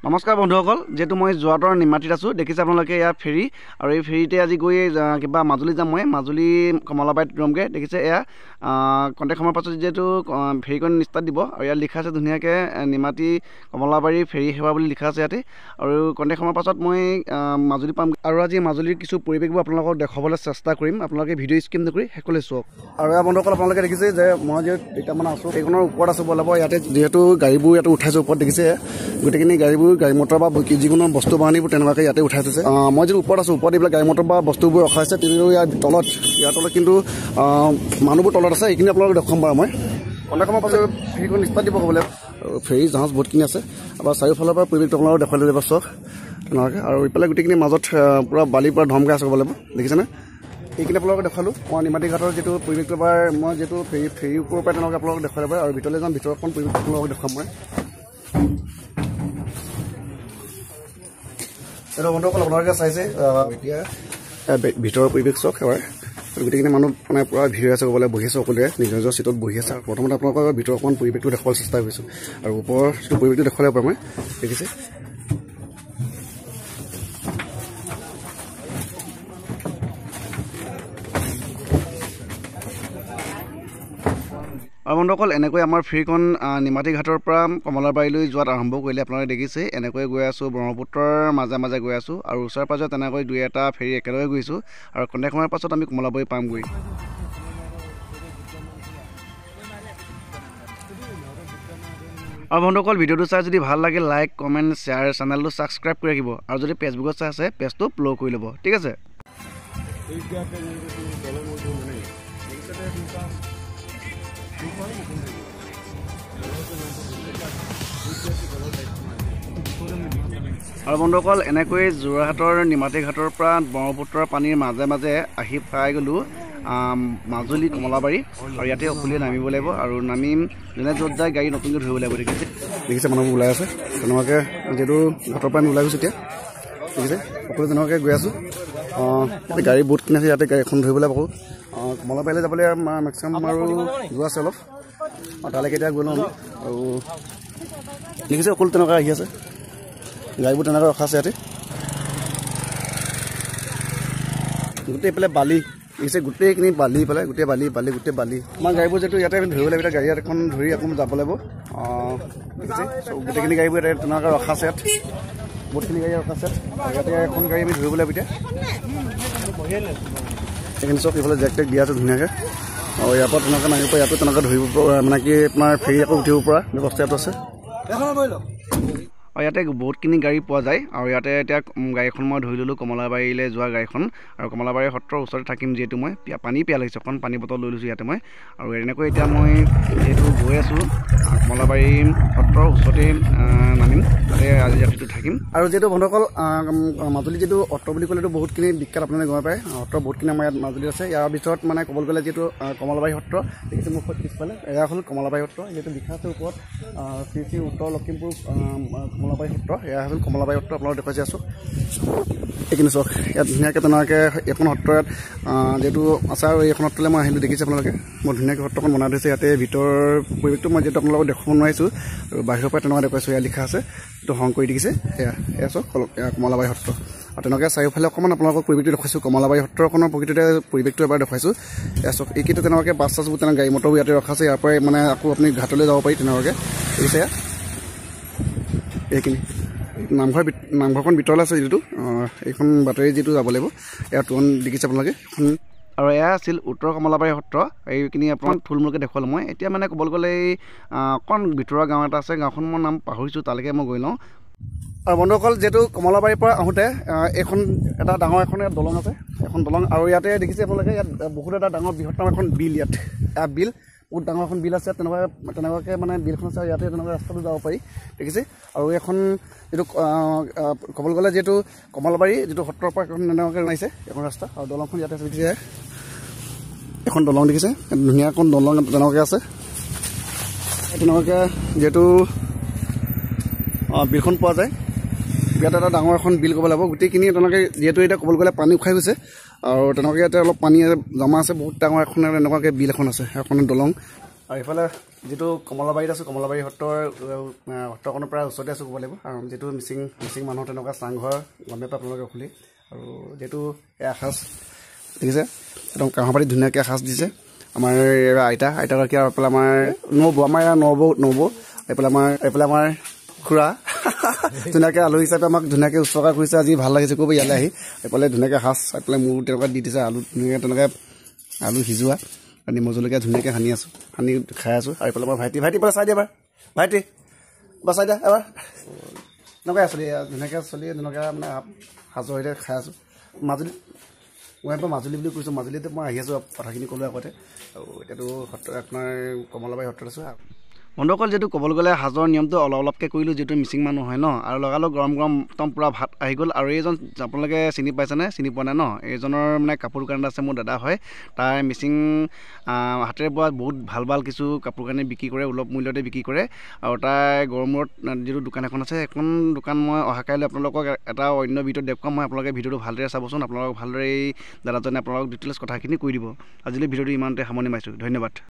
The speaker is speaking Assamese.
নমস্কাৰ বন্ধুসকল, যেহেতু মই যোৱাটৰ নিমাতীত আছোঁ, দেখিছে আপোনালোকে এয়া ফেৰী আৰু এই ফেৰীতে আজি গৈ কিবা মাজুলী যাম। মই মাজুলী কমলাবাৰীত ৰমগৈ। দেখিছে এয়া কণ্টেক্ট সময়ৰ পাছত যিহেতু ফেৰীখন ষ্টাৰ্ট দিব আৰু ইয়াত লিখা আছে ধুনীয়াকৈ নিমাতী কমলাবাৰী ফেৰী সেৱা বুলি লিখা আছে ইয়াতে। আৰু কণ্টেক্ট সময়ৰ পাছত মই মাজুলী পাম আৰু আজি মাজুলীৰ কিছু পৰিৱেশবোৰ আপোনালোকক দেখাবলৈ চেষ্টা কৰিম। আপোনালোকে ভিডিঅ' স্কিপ নকৰি শেষলৈ চাওক। আৰু এয়া বন্ধুসকল, আপোনালোকে দেখিছে যে মই যে কেইটামান আছোঁ সেইখনৰ ওপৰত আছোঁ বলাব। ইয়াতে যিহেতু গাড়ীবোৰ ইয়াতে উঠাইছোঁ ওপৰত, দেখিছে গোটেইখিনি গাড়ীবোৰ গাড়ী মটৰ বা যিকোনো বস্তু বাহানিবোৰ তেনেকুৱাকৈ ইয়াতে উঠাই থৈছে। মই যিটো ওপৰত আছোঁ, ওপৰত এইবিলাক গাড়ী মটৰ বা বস্তুবোৰ ৰখা হৈছে। কিন্তু ইয়াৰ তলত কিন্তু মানুহবোৰ তলত আছে। এইখিনি আপোনালোকক দেখুৱাম বাৰু মই কণ্টেক্ট সময়ৰ পাছত ফেৰীখন ষ্টাৰ্ট দিব ক'বলৈ। ফেৰী জাহাজ বহুতখিনি আছে আৰু চাৰিওফালৰ পৰা পৰিৱেশটো আপোনালোকক দেখুৱাই লৈ যাব চাওক তেনেকুৱাকৈ। আৰু ইফালে গোটেইখিনি মাজত পূৰা বালিৰ পৰা ধমকাই আছে ক'ব লাগিব, দেখিছেনে? এইখিনি আপোনালোকক দেখালোঁ। মই নিমাতী ঘাটৰ যিটো পৰিৱেশটো এবাৰ মই যিহেতু ফেৰীৰ ওপৰৰ পৰা তেনেকৈ আপোনালোকক দেখুৱাই ল'ব আৰু ভিতৰলৈ যাম। ভিতৰখন পৰিৱেশটো আপোনালোকক দেখুৱাম মই। এইটো বন্ধুসকল আপোনালোকে চাইছে এতিয়া ভিতৰৰ পৰিৱেশ চাওক এবাৰ। গোটেইখিনি মানুহ মানে পূৰা ভিৰ আছে ক'বলৈ, বহি আছে সকলোৱে নিজৰ নিজৰ চিটত বহি আছে। আৰু প্ৰথমতে আপোনালোকৰ ভিতৰৰ অকণমান পৰিৱেশটো দেখুৱাবলৈ চেষ্টা কৰিছোঁ আৰু ওপৰৰ যিটো পৰিৱেশটো দেখুৱালে পাৰোঁ মই, দেখিছে? আৰু বন্ধুসকল, এনেকৈ আমাৰ ফেৰীখন নিমাতী ঘাটৰ পৰা কমলাবাৰীলৈ যোৱাত আৰম্ভ কৰিলে। আপোনালোকে দেখিছে এনেকৈ গৈ আছোঁ, ব্ৰহ্মপুত্ৰৰ মাজে মাজে গৈ আছোঁ আৰু ওচৰে পাজৰে তেনেকৈ দুই এটা ফেৰী একেলগে গৈছোঁ আৰু কণ্টেক্ট সময়ৰ পাছত আমি কমলাবাৰী পামগৈ। আৰু বন্ধুসকল, ভিডিঅ'টো চাই যদি ভাল লাগে লাইক, কমেণ্ট, শ্বেয়াৰ, চেনেলটো ছাবস্ক্ৰাইব কৰি ৰাখিব আৰু যদি ফেচবুকত চাই আছে পেজটো ফ'ল' কৰি ল'ব, ঠিক আছে? আৰু বন্ধুসকল, এনেকৈ যোৰহাটৰ নিমাতী ঘাটৰ পৰা ব্ৰহ্মপুত্ৰৰ পানীৰ মাজে মাজে আহি পাই গ'লোঁ মাজুলী কমলাবাৰী। আৰু ইয়াতে সকলোৱে নামিব লাগিব আৰু নামিম যোনে য'ত যায় গাড়ী নতুনকৈ ধৰিব লাগিব। দেখিছে মানুহবোৰ ওলাই আছে তেনেকুৱাকৈ, যিহেতু ঘাটৰ পৰা আমি ওলাই গৈছোঁ এতিয়া। দেখিছে সকলো তেনেকুৱাকৈ গৈ আছোঁ। গাড়ী বহুতখিনি আছে ইয়াতে, গাড়ী এখন ধৰিবলৈ পাব। কমলাবাৰীলৈ যাবলৈ মেক্সিমাম আৰু যোৱা আছে অলপ, তালৈকে এতিয়া গৈ লওঁ আমি। আৰু দেখিছে সকলো তেনেকুৱা আহি আছে, গাড়ীবোৰ তেনেকৈ ৰখা আছে ইয়াতে। গোটেই এইফালে বালি দেখিছে, গোটেইখিনি বালি পেলাই গোটেই বালি আমাৰ গাড়ীবোৰ যিহেতু ইয়াতে আমি ধৰিব লাগিব। এতিয়া গাড়ী এখন ধৰি আকৌ যাব লাগিব। দেখিছে গোটেইখিনি গাড়ীবোৰ ইয়াতে তেনেকৈ ৰখা আছে ইয়াত, বহুতখিনি গাড়ী ৰখা আছে ইয়াতে। এখন গাড়ী আমি ধৰিব লাগিব এতিয়া। সেইখিনি চব এইফালে জেক টেক দিয়া আছে ধুনীয়াকৈ। আৰু ইয়াৰ পৰা তেনেকৈ নামিব পৰা, ইয়াতো তেনেকৈ ধৰিব পৰা, মানে কি আপোনাৰ ফেৰী আকৌ উঠিব পৰা ব্যৱস্থা ইয়াতো আছে। আৰু ইয়াতে বহুতখিনি গাড়ী পোৱা যায়। আৰু ইয়াতে এতিয়া গাড়ীখন মই ধৰি ল'লোঁ, কমলাবাৰীলৈ যোৱা গাড়ীখন। আৰু কমলাবাৰী সত্ৰৰ ওচৰতে থাকিম যিহেতু মই পানী পিয়াহ লাগিছে, অকণ পানী বটল লৈ লৈছোঁ ইয়াতে মই। আৰু এনেকৈ এতিয়া মই যিহেতু গৈ আছোঁ কমলাবাৰী সত্ৰৰ ওচৰতে নামিম, তাতে আজি ৰাতিটো থাকিম। আৰু যিহেতু বন্ধুসকল, মাজুলী যিটো সত্ৰ বুলি ক'লেতো বহুতখিনি বিখ্যাত, আপোনালোকে গম পায়। সত্ৰ বহুতখিনি আমাৰ ইয়াত মাজুলীত আছে। ইয়াৰ ভিতৰত মানে ক'বলৈ গ'লে যিহেতু কমলাবাৰী সত্ৰ দেখিছে মোৰ পিছফালে, এয়া হ'ল কমলাবাৰী সত্ৰ। যিহেতু বিখ্যাত আছে ওপৰত শ্ৰী শ্ৰী উত্তৰ লখিমপুৰ কমলাবাৰী সত্ৰ, এয়া হ'ল কমলাবাৰী সত্ৰ। আপোনালোকে দেখুৱাইছে আছোঁ এইখিনি চাওক। ইয়াত ধুনীয়াকৈ তেনেকুৱাকৈ এখন সত্ৰ ইয়াত যিহেতু আছে। আৰু এইখন সত্ৰলৈ মই আহিলোঁ, দেখিছে আপোনালোকে বৰ ধুনীয়াকৈ সত্ৰখন বনাই থৈছে। ইয়াতে ভিতৰৰ পৰিৱেশটো মই যিহেতু আপোনালোকক দেখুৱাব নোৱাৰিছোঁ আৰু বাহিৰৰ পৰা তেনেকুৱা দেখুৱাইছোঁ। এয়া লিখা আছে, এইটো হং কৰি দেখিছে। এয়া চাওক কমলাবাৰী সত্ৰ। আৰু তেনেকৈ চাৰিওফালে অকণমান আপোনালোকক পৰিৱেশটো দেখুৱাইছোঁ। কমলাবাৰী সত্ৰখনৰ প্ৰকৃততে পৰিৱেশটো এবাৰ দেখুৱাইছোঁ। এয়া চাওক, এইকেইটা তেনেকুৱাকৈ বাছ চাছবোৰ তেনেকৈ গাড়ী মটৰবোৰ ইয়াতে ৰখা আছে। ইয়াৰ পৰাই মানে আকৌ আপুনি ঘাটলৈ যাব পাৰি তেনেকুৱাকৈ, দেখিছে? এইখিনি নামঘৰখন ভিতৰলৈ আছে যিটো, এইখন বাতৰি যিটো যাব লাগিব। এয়া তোৰণ দেখিছে আপোনালোকে এখন। আৰু এয়া আছিল উত্তৰ কমলাবাৰী সত্ৰ। এইখিনি আপোনাক থুলমূলকৈ দেখুৱালোঁ মই। এতিয়া মানে ক'বলৈ গ'লে এই অকণ ভিতৰুৱা গাঁও এটা আছে, গাঁওখন মই নাম পাহৰিছোঁ, তালৈকে মই গৈ লওঁ। আৰু বন্ধুসকল, যিহেতু কমলাবাৰীৰ পৰা আহোঁতে এইখন এটা ডাঙৰ এখন ইয়াত দলং আছে, এখন দলং। আৰু ইয়াতে দেখিছে আপোনালোকে ইয়াত বহুত এটা ডাঙৰ বৃহত্তম এখন বিল, ইয়াত বিল বহুত ডাঙৰ এখন বিল আছে। তেনেকুৱাকৈ মানে বিলখন আছে, ইয়াতে তেনেকুৱা ৰাস্তাটো যাব পাৰি, দেখিছে? আৰু এখন যিটো ক'বলৈ গ'লে যিহেতু কমলাবাৰী যিটো সত্ৰৰ পৰা এখন তেনেকুৱাকৈ বনাইছে এখন ৰাস্তা। আৰু দলংখন ইয়াতে আছে, দেখিছে? এখন দলং দেখিছে, ধুনীয়া এখন দলং তেনেকুৱাকৈ আছে। তেনেকুৱাকৈ যিহেতু বিলখন পোৱা যায়, ইয়াত এটা ডাঙৰ এখন বিল ক'ব লাগিব। গোটেইখিনি তেনেকৈ যিহেতু এতিয়া ক'বলৈ গ'লে পানী উখাই গৈছে আৰু তেনেকুৱাকৈ ইয়াতে অলপ পানী জমা আছে। বহুত ডাঙৰ এখন এনেকুৱাকৈ বিল এখন আছে, এখন দলং। আৰু এইফালে যেটো কমলাবাৰীত আছোঁ কমলাবাৰী সত্ৰখনৰ প্ৰায় ওচৰতে আছোঁ ক'ব লাগিব আৰু যেটো মিচিং মানুহৰ তেনেকুৱা চাংঘৰ গমে পাই আপোনালোকে খুলি আৰু যেটো এসাঁজ দেখিছে একদম কাঁহৰ পাতি ধুনীয়াকৈ এসাঁজ দিছে আমাৰ আইতাগৰাকী আৰু এইফালে আমাৰ নবৌ এইফালে আমাৰ খুৰা ধুনীয়াকৈ আলহী হিচাপে আমাক ধুনীয়াকৈ উৎসৰ্গা কৰিছে আজি ভাল লাগিছে ক'ব ইয়ালৈ আহি এইফালে ধুনীয়াকৈ সাঁজ এইফালে মোৰ তেনেকুৱা দি দিছে আলু ধুনীয়াকৈ তেনেকৈ আলু সিজোৱা নিমখ জলকীয়া ধুনীয়াকৈ সানি খাই আছোঁ আৰু এইফালে মই ভাইটি পৰা চাই দিয়া এবাৰ ভাইটি বা চাই দিয়া এবাৰ তেনেকুৱাই চলি ধুনীয়াকৈ তেনেকুৱা মানে সাজৰ সৈতে খাই আছোঁ মাজুলী মই এবাৰ মাজুলী বুলি কৈছোঁ মাজুলীতে মই আহি আছোঁ কথাখিনি ক'লোঁ আগতে আৰু এতিয়াতো আপোনাৰ কমলাবাৰী সত্ৰত আছোঁ বন্ধুসকল যেটো ক'বলৈ গ'লে সাজৰ নিয়মটো অলপকৈ কৰিলোঁ যেটো মিচিং মানুহ হয় ন আৰু লগালগ গৰম একদম পূৰা ভাত আহি গ'ল আৰু এইজন আপোনালোকে চিনি পাইছেনে চিনি পোৱা নাই ন এইজনৰ মানে কাপোৰ দোকান আছে মোৰ দাদা হয় তাৰ মিচিং হাতেৰে বোৱা বহুত ভাল কিছু কাপোৰ কানি বিক্ৰী কৰে সুলভ মূল্যতে বিক্ৰী কৰে আৰু তাৰ গড়মূৰত যেটো দোকান এখন আছে এখন দোকান মই অহা কাইলৈ আপোনালোকক এটা অন্য ভিডিঅ'ত দেখুৱাম মই আপোনালোকে ভিডিঅ'টো ভালদৰে চাবচোন আপোনালোকক ভালদৰে এই দাদাজনে আপোনালোকক ডিটেইলছ কথাখিনি কৈ দিব আজিলৈ ভিডিঅ'টো ইমানতে সামৰণি মাৰিছোঁ ধন্যবাদ